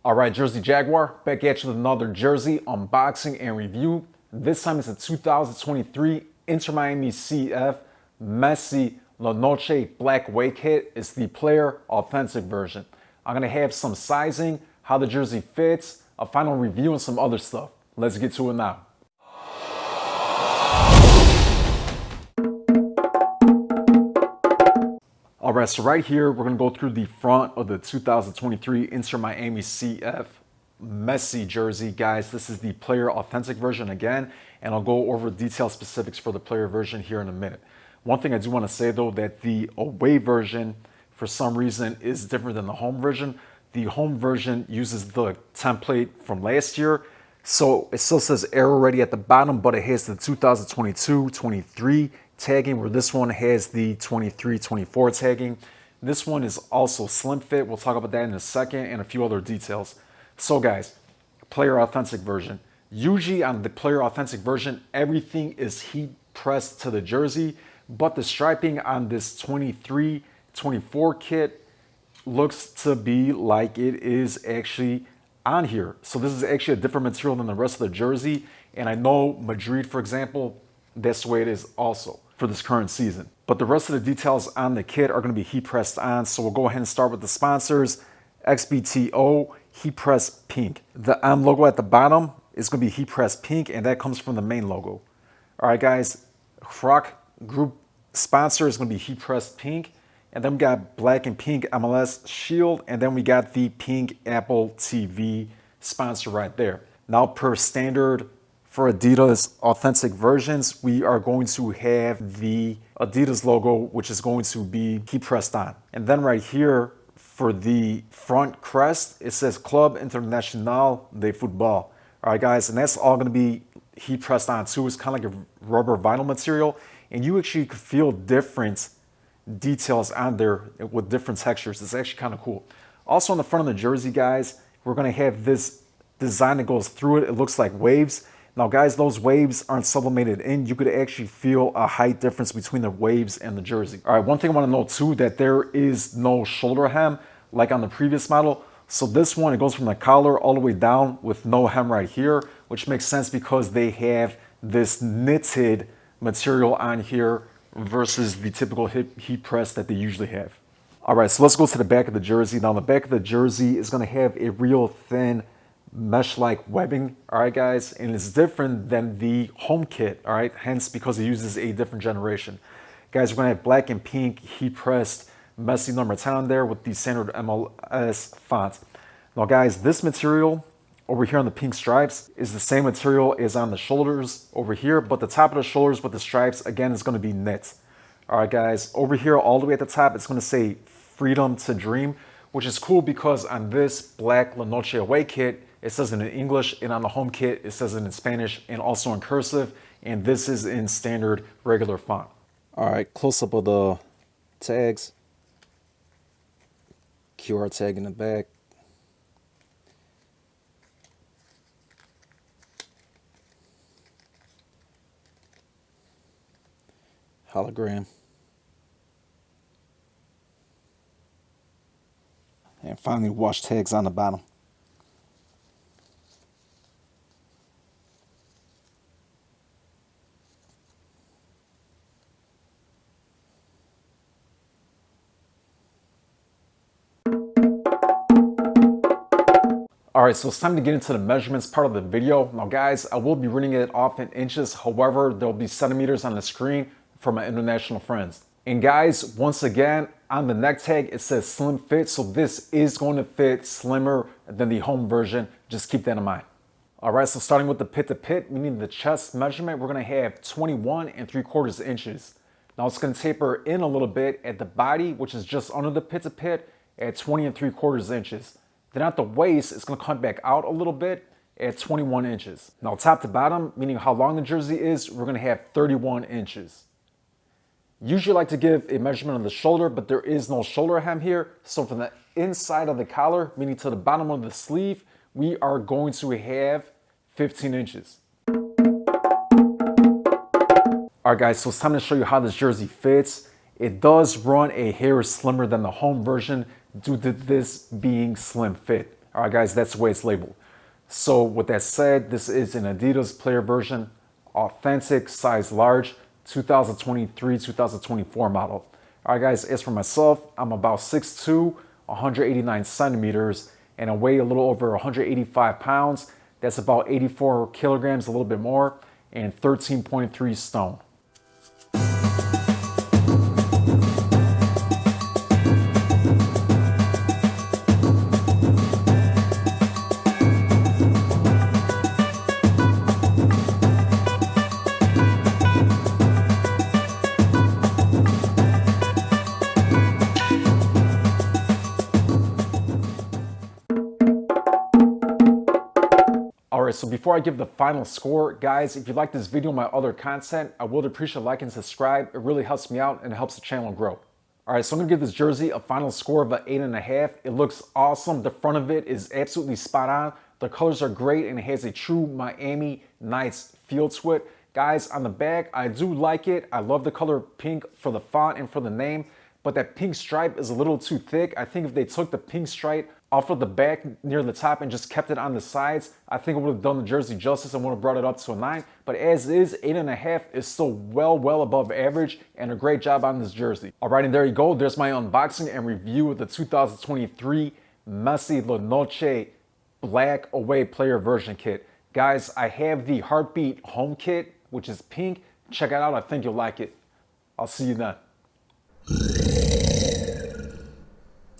All right, Jersey Jaguar, back at you with another jersey unboxing and review. This time it's a 2023 intermiami CF Messi Noche black away kit. It's the player authentic version. I'm gonna have some sizing, how the jersey fits, a final review, and some other stuff. Let's get to it now. All right, so right here, we're gonna go through the front of the 2023 intermiami CF Messi jersey. Guys, this is the player authentic version again, and I'll go over detailed specifics for the player version here in a minute. One thing I do wanna say though, that the away version, for some reason, is different than the home version. The home version uses the template from last year, so it still says Air Ready at the bottom, but it has the 2022-23 tagging, where this one has the 23-24 tagging. This one is also slim fit. We'll talk about that in a second, and a few other details. So guys, player authentic version. Usually on the player authentic version, everything is heat pressed to the jersey, but the striping on this 23-24 kit looks to be like it is actually on here. So this is actually a different material than the rest of the jersey, and I know Madrid, for example, that's the way it is also for this current season. But the rest of the details on the kit are going to be heat pressed on. So we'll go ahead and start with the sponsors. XBTO heat pressed pink. The M logo at the bottom is going to be heat pressed pink, and that comes from the main logo. All right, guys. Croc group sponsor is going to be heat pressed pink, and then we got black and pink MLS shield, and then we got the pink Apple TV sponsor right there. Now, per standard for Adidas authentic versions, we are going to have the Adidas logo, which is going to be heat pressed on. And then right here for the front crest, it says Club International de Football. All right, guys, and that's all going to be heat pressed on too. It's kind of like a rubber vinyl material, and you actually could feel different details on there with different textures. It's actually kind of cool. Also on the front of the jersey, guys, we're going to have this design that goes through it. It looks like waves. Now, guys, those waves aren't sublimated in. You could actually feel a height difference between the waves and the jersey. All right, one thing I want to note too, that there is no shoulder hem like on the previous model. So this one, it goes from the collar all the way down with no hem right here, which makes sense because they have this knitted material on here versus the typical heat press that they usually have. All right, so let's go to the back of the jersey. Now, the back of the jersey is going to have a real thin mesh-like webbing, all right, guys, and it's different than the home kit, all right, hence because it uses a different generation. Guys, we're gonna have black and pink heat-pressed Messi number 10 on there with the standard MLS font. Now, guys, this material over here on the pink stripes is the same material as on the shoulders over here, but the top of the shoulders with the stripes, again, is gonna be knit. All right, guys, over here all the way at the top, it's gonna say Freedom to Dream, which is cool because on this black La Noche away kit, it says it in English, and on the home kit, it says it in Spanish and also in cursive, and this is in standard regular font. All right, close up of the tags. QR tag in the back. Hologram. And finally, wash tags on the bottom. All right, so it's time to get into the measurements part of the video. Now, guys, I will be reading it off in inches. However, there'll be centimeters on the screen for my international friends. And guys, once again, on the neck tag, it says slim fit. So this is going to fit slimmer than the home version. Just keep that in mind. All right, so starting with the pit to pit, meaning the chest measurement, we're gonna have 21 3/4 inches. Now it's gonna taper in a little bit at the body, which is just under the pit to pit at 20 3/4 inches. Then at the waist, it's gonna come back out a little bit at 21 inches. Now top to bottom, meaning how long the jersey is, we're gonna have 31 inches. Usually I like to give a measurement on the shoulder, but there is no shoulder hem here. So from the inside of the collar, meaning to the bottom of the sleeve, we are going to have 15 inches. All right, guys, so it's time to show you how this jersey fits. It does run a hair slimmer than the home version due to this being slim fit. All right, guys, that's the way it's labeled. So with that said, this is an Adidas player version, authentic, size large, 2023-2024 model. All right, guys, as for myself, I'm about 6'2", 189 centimeters, and I weigh a little over 185 pounds. That's about 84 kilograms, a little bit more, and 13.3 stone. Alright, so before I give the final score, guys, if you like this video and my other content, I would appreciate a like and subscribe. It really helps me out and it helps the channel grow. Alright, so I'm going to give this jersey a final score of an 8.5. It looks awesome. The front of it is absolutely spot on. The colors are great and it has a true Miami Nice feel to it. Guys, on the back, I do like it. I love the color pink for the font and for the name, but that pink stripe is a little too thick. I think if they took the pink stripe off of the back near the top and just kept it on the sides, I think it would have done the jersey justice and would have brought it up to a 9. But as is, 8.5 is still well above average, and a great job on this jersey. All right, and there you go. There's my unboxing and review of the 2023 Messi La Noche Black Away Player Version Kit. Guys, I have the Heartbeat Home Kit, which is pink. Check it out. I think you'll like it. I'll see you then.